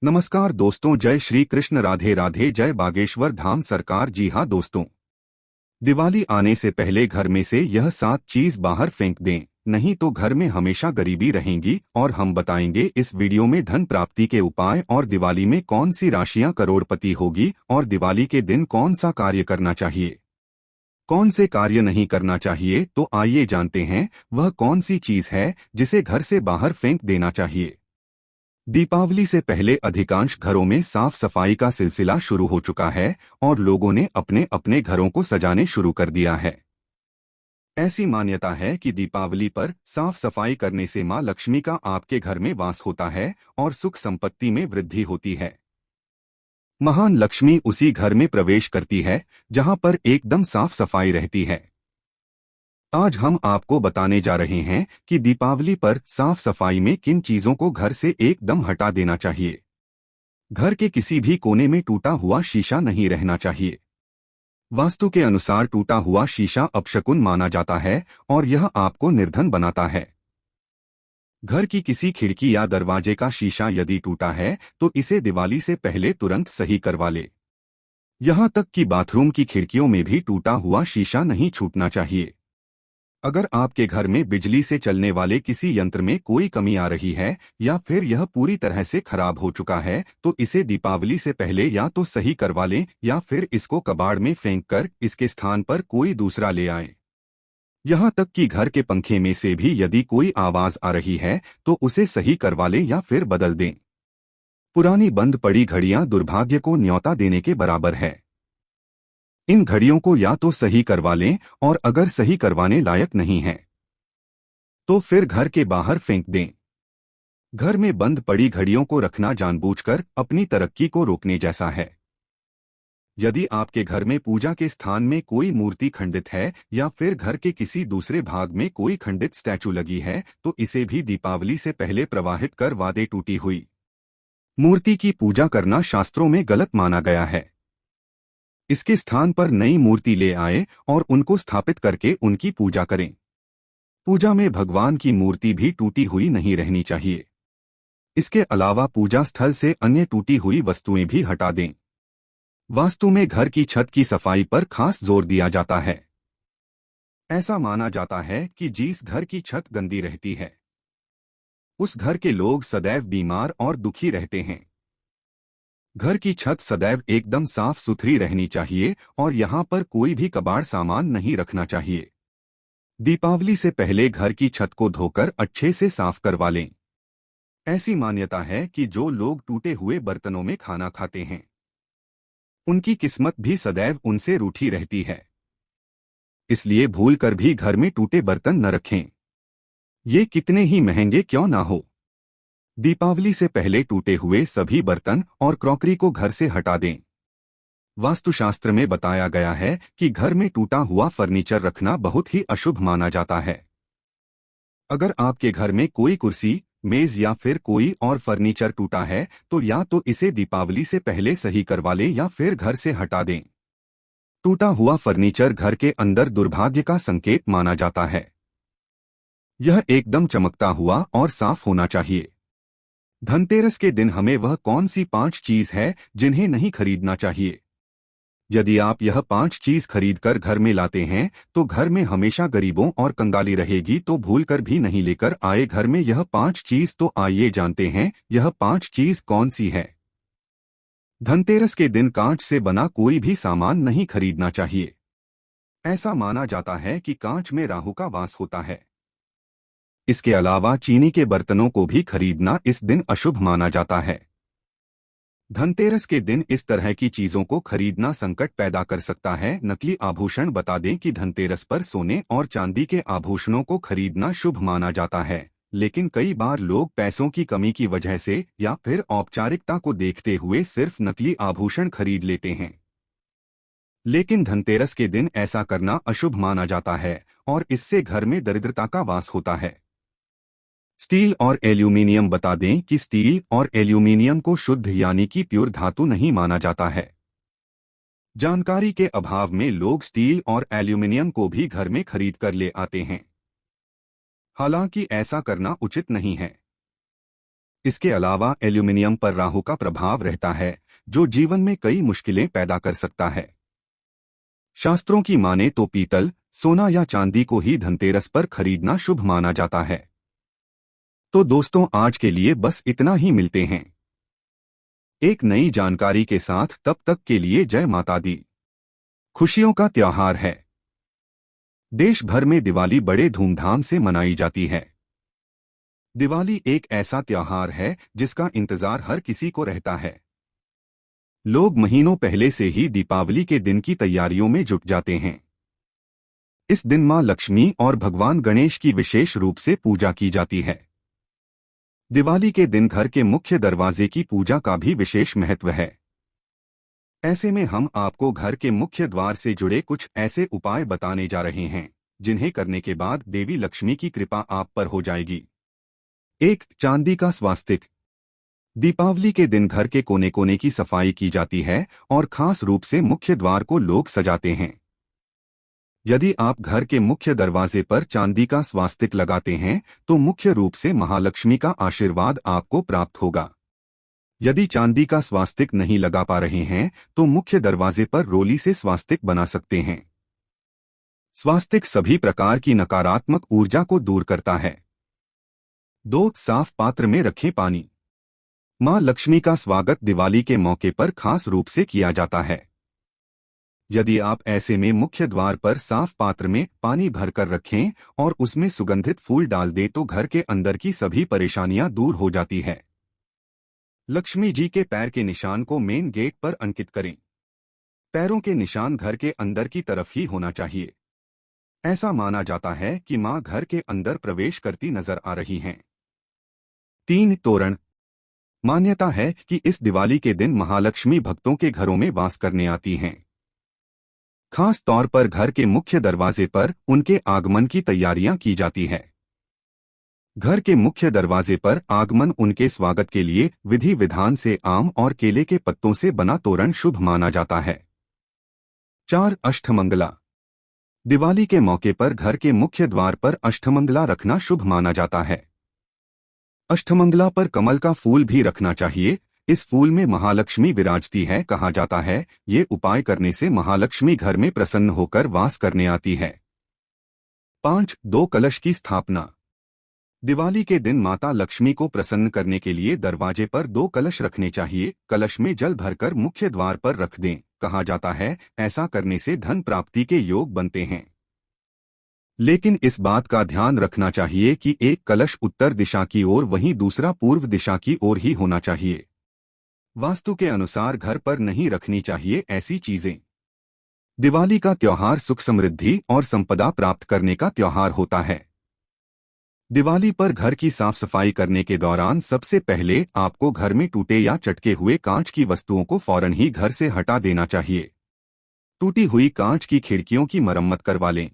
नमस्कार दोस्तों, जय श्री कृष्ण, राधे राधे, जय बागेश्वर धाम सरकार। जी हाँ दोस्तों, दिवाली आने से पहले घर में से यह 7 चीज बाहर फेंक दें, नहीं तो घर में हमेशा गरीबी रहेंगी। और हम बताएंगे इस वीडियो में धन प्राप्ति के उपाय और दिवाली में कौन सी राशियां करोड़पति होगी और दिवाली के दिन कौन सा कार्य करना चाहिए, कौन से कार्य नहीं करना चाहिए। तो आइए जानते हैं वह कौन सी चीज है जिसे घर से बाहर फेंक देना चाहिए। दीपावली से पहले अधिकांश घरों में साफ सफाई का सिलसिला शुरू हो चुका है और लोगों ने अपने अपने घरों को सजाने शुरू कर दिया है। ऐसी मान्यता है कि दीपावली पर साफ सफाई करने से मां लक्ष्मी का आपके घर में वास होता है और सुख संपत्ति में वृद्धि होती है। महान लक्ष्मी उसी घर में प्रवेश करती है जहां पर एकदम साफ सफाई रहती है। आज हम आपको बताने जा रहे हैं कि दीपावली पर साफ सफाई में किन चीजों को घर से एकदम हटा देना चाहिए। घर के किसी भी कोने में टूटा हुआ शीशा नहीं रहना चाहिए। वास्तु के अनुसार टूटा हुआ शीशा अपशकुन माना जाता है और यह आपको निर्धन बनाता है। घर की किसी खिड़की या दरवाजे का शीशा यदि टूटा है तो इसे दिवाली से पहले तुरंत सही करवा ले। यहां तक कि बाथरूम की खिड़कियों में भी टूटा हुआ शीशा नहीं छूटना चाहिए। अगर आपके घर में बिजली से चलने वाले किसी यंत्र में कोई कमी आ रही है या फिर यह पूरी तरह से खराब हो चुका है तो इसे दीपावली से पहले या तो सही करवा लें या फिर इसको कबाड़ में फेंककर इसके स्थान पर कोई दूसरा ले आएं। यहाँ तक कि घर के पंखे में से भी यदि कोई आवाज आ रही है तो उसे सही करवा लें या फिर बदल दें। पुरानी बंद पड़ी घड़ियां दुर्भाग्य को न्योता देने के बराबर है। इन घड़ियों को या तो सही करवा लें और अगर सही करवाने लायक नहीं है तो फिर घर के बाहर फेंक दें। घर में बंद पड़ी घड़ियों को रखना जानबूझकर अपनी तरक्की को रोकने जैसा है। यदि आपके घर में पूजा के स्थान में कोई मूर्ति खंडित है या फिर घर के किसी दूसरे भाग में कोई खंडित स्टैचू लगी है तो इसे भी दीपावली से पहले प्रवाहित कर वादे टूटी हुई मूर्ति की पूजा करना शास्त्रों में गलत माना गया है। इसके स्थान पर नई मूर्ति ले आए और उनको स्थापित करके उनकी पूजा करें। पूजा में भगवान की मूर्ति भी टूटी हुई नहीं रहनी चाहिए। इसके अलावा पूजा स्थल से अन्य टूटी हुई वस्तुएं भी हटा दें। वास्तु में घर की छत की सफाई पर खास जोर दिया जाता है। ऐसा माना जाता है कि जिस घर की छत गंदी रहती है उस घर के लोग सदैव बीमार और दुखी रहते हैं। घर की छत सदैव एकदम साफ सुथरी रहनी चाहिए और यहाँ पर कोई भी कबाड़ सामान नहीं रखना चाहिए। दीपावली से पहले घर की छत को धोकर अच्छे से साफ करवा लें। ऐसी मान्यता है कि जो लोग टूटे हुए बर्तनों में खाना खाते हैं उनकी किस्मत भी सदैव उनसे रूठी रहती है। इसलिए भूलकर भी घर में टूटे बर्तन न रखें, ये कितने ही महंगे क्यों ना हो। दीपावली से पहले टूटे हुए सभी बर्तन और क्रॉकरी को घर से हटा दें। वास्तुशास्त्र में बताया गया है कि घर में टूटा हुआ फर्नीचर रखना बहुत ही अशुभ माना जाता है। अगर आपके घर में कोई कुर्सी, मेज या फिर कोई और फर्नीचर टूटा है तो या तो इसे दीपावली से पहले सही करवा लें या फिर घर से हटा दें। टूटा हुआ फर्नीचर घर के अंदर दुर्भाग्य का संकेत माना जाता है। यह एकदम चमकता हुआ और साफ होना चाहिए। धनतेरस के दिन हमें वह कौन सी 5 चीज है जिन्हें नहीं खरीदना चाहिए। यदि आप यह 5 चीज खरीदकर घर में लाते हैं तो घर में हमेशा गरीबों और कंगाली रहेगी, तो भूलकर भी नहीं लेकर आए घर में यह 5 चीज। तो आइए जानते हैं यह 5 चीज कौन सी है। धनतेरस के दिन कांच से बना कोई भी सामान नहीं खरीदना चाहिए। ऐसा माना जाता है कि कांच में राहु का वास होता है। इसके अलावा चीनी के बर्तनों को भी खरीदना इस दिन अशुभ माना जाता है। धनतेरस के दिन इस तरह की चीजों को खरीदना संकट पैदा कर सकता है। नकली आभूषण। बता दें कि धनतेरस पर सोने और चांदी के आभूषणों को खरीदना शुभ माना जाता है, लेकिन कई बार लोग पैसों की कमी की वजह से या फिर औपचारिकता को देखते हुए सिर्फ नकली आभूषण खरीद लेते हैं। लेकिन धनतेरस के दिन ऐसा करना अशुभ माना जाता है और इससे घर में दरिद्रता का वास होता है। स्टील और एल्यूमिनियम। बता दें कि स्टील और एल्यूमिनियम को शुद्ध यानी कि प्योर धातु नहीं माना जाता है। जानकारी के अभाव में लोग स्टील और एल्यूमिनियम को भी घर में खरीद कर ले आते हैं, हालांकि ऐसा करना उचित नहीं है। इसके अलावा एल्यूमिनियम पर राहु का प्रभाव रहता है, जो जीवन में कई मुश्किलें पैदा कर सकता है। शास्त्रों की माने तो पीतल, सोना या चांदी को ही धनतेरस पर खरीदना शुभ माना जाता है। तो दोस्तों, आज के लिए बस इतना ही। मिलते हैं एक नई जानकारी के साथ। तब तक के लिए जय माता दी। खुशियों का त्योहार है। देश भर में दिवाली बड़े धूमधाम से मनाई जाती है। दिवाली एक ऐसा त्योहार है जिसका इंतजार हर किसी को रहता है। लोग महीनों पहले से ही दीपावली के दिन की तैयारियों में जुट जाते हैं। इस दिन मां लक्ष्मी और भगवान गणेश की विशेष रूप से पूजा की जाती है। दिवाली के दिन घर के मुख्य दरवाजे की पूजा का भी विशेष महत्व है। ऐसे में हम आपको घर के मुख्य द्वार से जुड़े कुछ ऐसे उपाय बताने जा रहे हैं जिन्हें करने के बाद देवी लक्ष्मी की कृपा आप पर हो जाएगी। 1. चांदी का स्वास्तिक। दीपावली के दिन घर के कोने कोने की सफाई की जाती है और खास रूप से मुख्य द्वार को लोग सजाते हैं। यदि आप घर के मुख्य दरवाजे पर चांदी का स्वास्तिक लगाते हैं तो मुख्य रूप से महालक्ष्मी का आशीर्वाद आपको प्राप्त होगा। यदि चांदी का स्वास्तिक नहीं लगा पा रहे हैं तो मुख्य दरवाजे पर रोली से स्वास्तिक बना सकते हैं। स्वास्तिक सभी प्रकार की नकारात्मक ऊर्जा को दूर करता है। 2. साफ पात्र में रखें पानी। मां लक्ष्मी का स्वागत दिवाली के मौके पर खास रूप से किया जाता है। यदि आप ऐसे में मुख्य द्वार पर साफ पात्र में पानी भरकर रखें और उसमें सुगंधित फूल डाल दें तो घर के अंदर की सभी परेशानियां दूर हो जाती है। लक्ष्मी जी के पैर के निशान को मेन गेट पर अंकित करें। पैरों के निशान घर के अंदर की तरफ ही होना चाहिए। ऐसा माना जाता है कि मां घर के अंदर प्रवेश करती नजर आ रही हैं। 3. तोरण। मान्यता है कि इस दिवाली के दिन महालक्ष्मी भक्तों के घरों में वास करने आती हैं। खास तौर पर घर के मुख्य दरवाजे पर उनके आगमन की तैयारियां की जाती है। घर के मुख्य दरवाजे पर आगमन उनके स्वागत के लिए विधि विधान से आम और केले के पत्तों से बना तोरण शुभ माना जाता है। 4. अष्टमंगला। दिवाली के मौके पर घर के मुख्य द्वार पर अष्टमंगला रखना शुभ माना जाता है। अष्टमंगला पर कमल का फूल भी रखना चाहिए। इस फूल में महालक्ष्मी विराजती है। कहा जाता है ये उपाय करने से महालक्ष्मी घर में प्रसन्न होकर वास करने आती है। 5. 2 कलश की स्थापना। दिवाली के दिन माता लक्ष्मी को प्रसन्न करने के लिए दरवाजे पर 2 कलश रखने चाहिए। कलश में जल भरकर मुख्य द्वार पर रख दें। कहा जाता है ऐसा करने से धन प्राप्ति के योग बनते हैं। लेकिन इस बात का ध्यान रखना चाहिए कि एक कलश उत्तर दिशा की ओर वहीं दूसरा पूर्व दिशा की ओर ही होना चाहिए। वास्तु के अनुसार घर पर नहीं रखनी चाहिए ऐसी चीजें। दिवाली का त्योहार सुख समृद्धि और संपदा प्राप्त करने का त्योहार होता है। दिवाली पर घर की साफ सफाई करने के दौरान सबसे पहले आपको घर में टूटे या चटके हुए कांच की वस्तुओं को फौरन ही घर से हटा देना चाहिए। टूटी हुई कांच की खिड़कियों की मरम्मत करवा लें।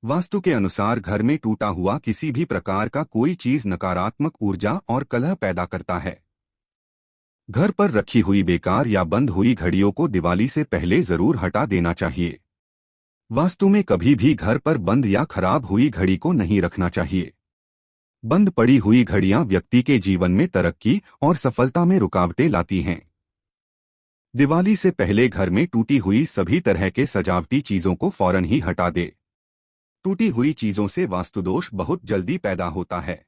वास्तु के अनुसार घर में टूटा हुआ किसी भी प्रकार का कोई चीज नकारात्मक ऊर्जा और कलह पैदा करता है। घर पर रखी हुई बेकार या बंद हुई घड़ियों को दिवाली से पहले जरूर हटा देना चाहिए। वास्तु में कभी भी घर पर बंद या खराब हुई घड़ी को नहीं रखना चाहिए। बंद पड़ी हुई घड़ियां व्यक्ति के जीवन में तरक्की और सफलता में रुकावटें लाती हैं। दिवाली से पहले घर में टूटी हुई सभी तरह के सजावटी चीजों को फौरन ही हटा दे। टूटी हुई चीजों से वास्तुदोष बहुत जल्दी पैदा होता है।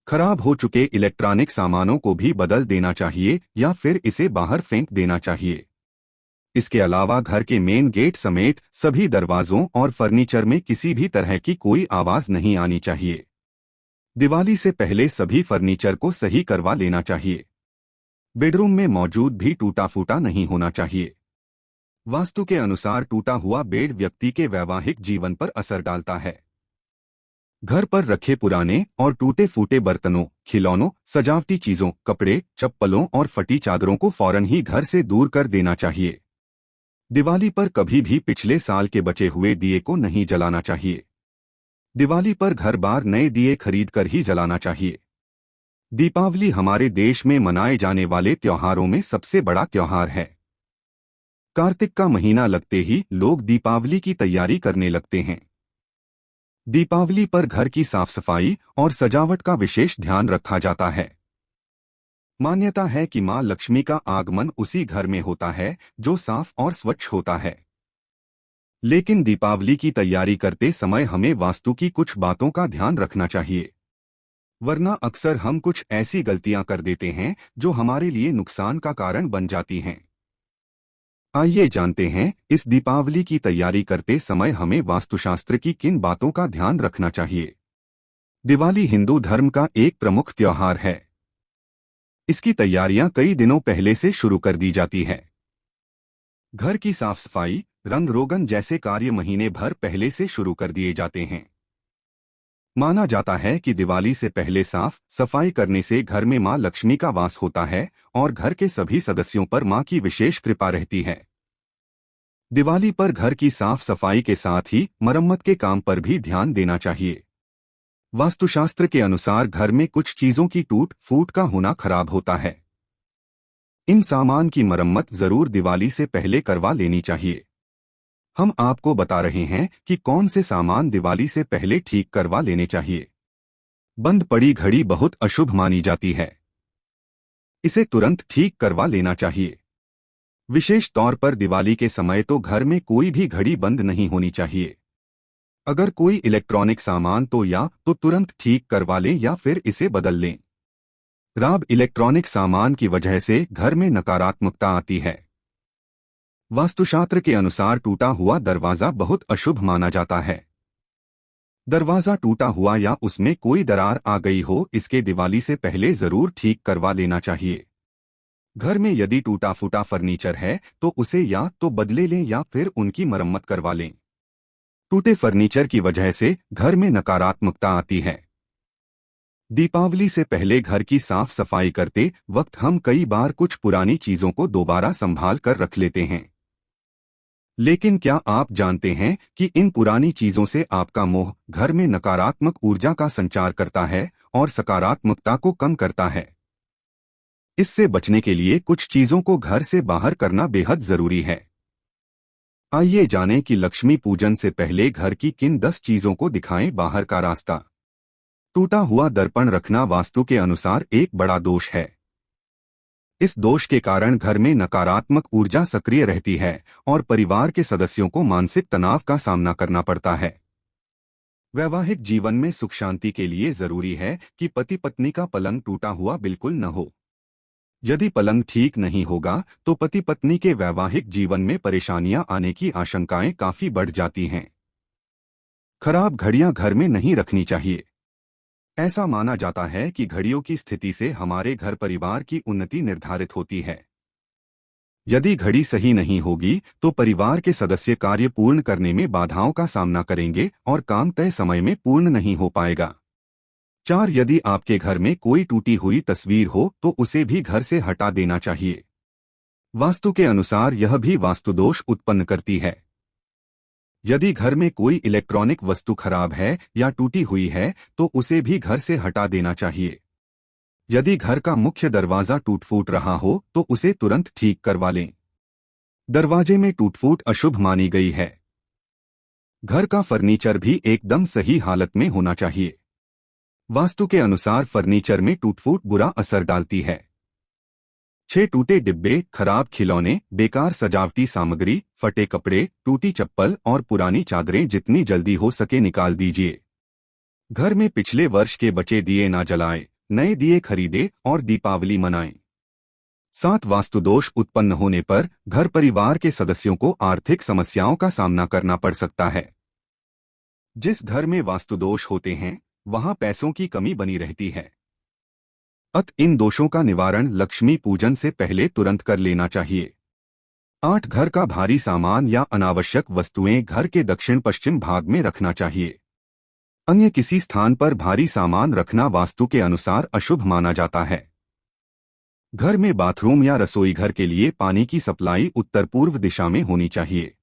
खराब हो चुके इलेक्ट्रॉनिक सामानों को भी बदल देना चाहिए या फिर इसे बाहर फेंक देना चाहिए। इसके अलावा घर के मेन गेट समेत सभी दरवाजों और फर्नीचर में किसी भी तरह की कोई आवाज नहीं आनी चाहिए। दिवाली से पहले सभी फर्नीचर को सही करवा लेना चाहिए। बेडरूम में मौजूद भी टूटा फूटा नहीं होना चाहिए। वास्तु के अनुसार टूटा हुआ बेड व्यक्ति के वैवाहिक जीवन पर असर डालता है। घर पर रखे पुराने और टूटे फूटे बर्तनों, खिलौनों, सजावटी चीजों, कपड़े, चप्पलों और फटी चादरों को फौरन ही घर से दूर कर देना चाहिए। दिवाली पर कभी भी पिछले साल के बचे हुए दिए को नहीं जलाना चाहिए। दिवाली पर घर बार नए दिए खरीद कर ही जलाना चाहिए। दीपावली हमारे देश में मनाए जाने वाले त्योहारों में सबसे बड़ा त्योहार है। कार्तिक का महीना लगते ही लोग दीपावली की तैयारी करने लगते हैं। दीपावली पर घर की साफ सफाई और सजावट का विशेष ध्यान रखा जाता है। मान्यता है कि मां लक्ष्मी का आगमन उसी घर में होता है जो साफ और स्वच्छ होता है। लेकिन दीपावली की तैयारी करते समय हमें वास्तु की कुछ बातों का ध्यान रखना चाहिए, वरना अक्सर हम कुछ ऐसी गलतियां कर देते हैं जो हमारे लिए नुकसान का कारण बन जाती हैं। आइए जानते हैं, इस दीपावली की तैयारी करते समय हमें वास्तुशास्त्र की किन बातों का ध्यान रखना चाहिए। दिवाली हिंदू धर्म का एक प्रमुख त्योहार है। इसकी तैयारियां कई दिनों पहले से शुरू कर दी जाती है। घर की साफ सफाई, रंग रोगन जैसे कार्य महीने भर पहले से शुरू कर दिए जाते हैं। माना जाता है कि दिवाली से पहले साफ सफाई करने से घर में मां लक्ष्मी का वास होता है और घर के सभी सदस्यों पर मां की विशेष कृपा रहती है। दिवाली पर घर की साफ सफाई के साथ ही मरम्मत के काम पर भी ध्यान देना चाहिए। वास्तुशास्त्र के अनुसार घर में कुछ चीजों की टूट फूट का होना खराब होता है। इन सामान की मरम्मत जरूर दिवाली से पहले करवा लेनी चाहिए। हम आपको बता रहे हैं कि कौन से सामान दिवाली से पहले ठीक करवा लेने चाहिए। बंद पड़ी घड़ी बहुत अशुभ मानी जाती है। इसे तुरंत ठीक करवा लेना चाहिए। विशेष तौर पर दिवाली के समय तो घर में कोई भी घड़ी बंद नहीं होनी चाहिए। अगर कोई इलेक्ट्रॉनिक सामान तो या तो तुरंत ठीक करवा लें या फिर इसे बदल लें। खराब इलेक्ट्रॉनिक सामान की वजह से घर में नकारात्मकता आती है। वास्तुशास्त्र के अनुसार टूटा हुआ दरवाजा बहुत अशुभ माना जाता है। दरवाजा टूटा हुआ या उसमें कोई दरार आ गई हो, इसके दिवाली से पहले जरूर ठीक करवा लेना चाहिए। घर में यदि टूटा फूटा फर्नीचर है तो उसे या तो बदले लें या फिर उनकी मरम्मत करवा लें। टूटे फर्नीचर की वजह से घर में नकारात्मकता आती है। दीपावली से पहले घर की साफ सफाई करते वक्त हम कई बार कुछ पुरानी चीजों को दोबारा संभाल कर रख लेते हैं। लेकिन क्या आप जानते हैं कि इन पुरानी चीजों से आपका मोह घर में नकारात्मक ऊर्जा का संचार करता है और सकारात्मकता को कम करता है। इससे बचने के लिए कुछ चीजों को घर से बाहर करना बेहद जरूरी है। आइए जानें कि लक्ष्मी पूजन से पहले घर की किन 10 चीजों को दिखाएं। बाहर का रास्ता। टूटा हुआ दर्पण रखना वास्तु के अनुसार एक बड़ा दोष है। इस दोष के कारण घर में नकारात्मक ऊर्जा सक्रिय रहती है और परिवार के सदस्यों को मानसिक तनाव का सामना करना पड़ता है। वैवाहिक जीवन में सुख शांति के लिए जरूरी है कि पति पत्नी का पलंग टूटा हुआ बिल्कुल न हो। यदि पलंग ठीक नहीं होगा तो पति पत्नी के वैवाहिक जीवन में परेशानियां आने की आशंकाएं काफी बढ़ जाती हैं। खराब घड़ियां घर में नहीं रखनी चाहिए। ऐसा माना जाता है कि घड़ियों की स्थिति से हमारे घर परिवार की उन्नति निर्धारित होती है। यदि घड़ी सही नहीं होगी तो परिवार के सदस्य कार्य पूर्ण करने में बाधाओं का सामना करेंगे और काम तय समय में पूर्ण नहीं हो पाएगा। 4, यदि आपके घर में कोई टूटी हुई तस्वीर हो तो उसे भी घर से हटा देना चाहिए। वास्तु के अनुसार यह भी वास्तुदोष उत्पन्न करती है। यदि घर में कोई इलेक्ट्रॉनिक वस्तु खराब है या टूटी हुई है तो उसे भी घर से हटा देना चाहिए। यदि घर का मुख्य दरवाजा टूट फूट रहा हो तो उसे तुरंत ठीक करवा लें। दरवाजे में टूट फूट अशुभ मानी गई है। घर का फर्नीचर भी एकदम सही हालत में होना चाहिए। वास्तु के अनुसार फर्नीचर में टूट फूट बुरा असर डालती है। 6, टूटे डिब्बे, खराब खिलौने, बेकार सजावटी सामग्री, फटे कपड़े, टूटी चप्पल और पुरानी चादरें जितनी जल्दी हो सके निकाल दीजिए। घर में पिछले वर्ष के बचे दिए ना जलाएं, नए दिए खरीदे और दीपावली मनाएं। 7, वास्तुदोष उत्पन्न होने पर घर परिवार के सदस्यों को आर्थिक समस्याओं का सामना करना पड़ सकता है। जिस घर में वास्तुदोष होते हैं वहां पैसों की कमी बनी रहती है। इन दोषों का निवारण लक्ष्मी पूजन से पहले तुरंत कर लेना चाहिए। 8, घर का भारी सामान या अनावश्यक वस्तुएं घर के दक्षिण पश्चिम भाग में रखना चाहिए। अन्य किसी स्थान पर भारी सामान रखना वास्तु के अनुसार अशुभ माना जाता है। घर में बाथरूम या रसोई घर के लिए पानी की सप्लाई उत्तर पूर्व दिशा में होनी चाहिए।